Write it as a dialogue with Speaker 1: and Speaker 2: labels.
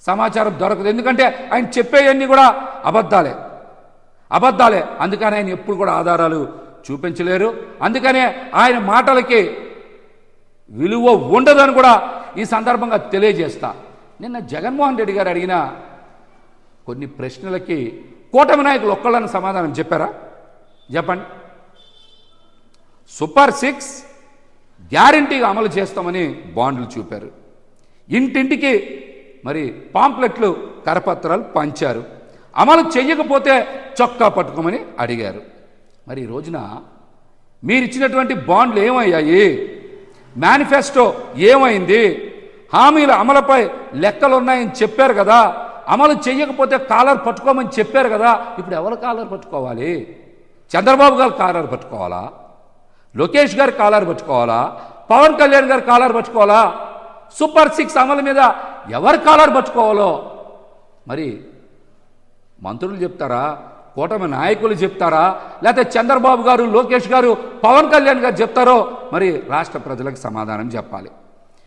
Speaker 1: సమాచారం దొరకదు. ఎందుకంటే ఆయన చెప్పేవన్నీ కూడా అబద్ధాలే. అందుకని ఆయన ఎప్పుడు కూడా ఆధారాలు చూపించలేరు. అందుకనే ఆయన మాటలకి విలువ ఉండదని కూడా ఈ సందర్భంగా తెలియజేస్తా. నిన్న జగన్మోహన్ రెడ్డి గారు అడిగిన కొన్ని ప్రశ్నలకి కూటమి నాయకులు ఒక్కళ్ళని సమాధానం చెప్పారా? చెప్పండి. సూపర్ 6 గ్యారంటీగా అమలు చేస్తామని బాండ్లు చూపారు. ఇంటింటికి మరి పాంప్లెట్లు కరపత్రాలు పంచారు. అమలు చెయ్యకపోతే చొక్కా పట్టుకోమని అడిగారు. మరి ఈ రోజున మీరు ఇచ్చినటువంటి బాండ్లు ఏమయ్యాయి? మేనిఫెస్టో ఏమైంది? హామీల అమలుపై లెక్కలున్నాయని చెప్పారు కదా. అమలు చెయ్యకపోతే కాలర్ పట్టుకోమని చెప్పారు కదా. ఇప్పుడు ఎవరు కాలర్ పట్టుకోవాలి? చంద్రబాబు గారు కాలర్ పట్టుకోవాలా? లోకేష్ గారు కాలర్ పట్టుకోవాలా? పవన్ కళ్యాణ్ గారు కాలర్ పట్టుకోవాలా? సూపర్ 6 అమలు మీద ఎవరు కాలర్ పట్టుకోవాలో మరి మంత్రులు చెప్తారా? కూటమి నాయకులు చెప్తారా? లేకపోతే చంద్రబాబు గారు, లోకేష్ గారు, పవన్ కళ్యాణ్ గారు చెప్తారో మరి రాష్ట్ర ప్రజలకు సమాధానం చెప్పాలి.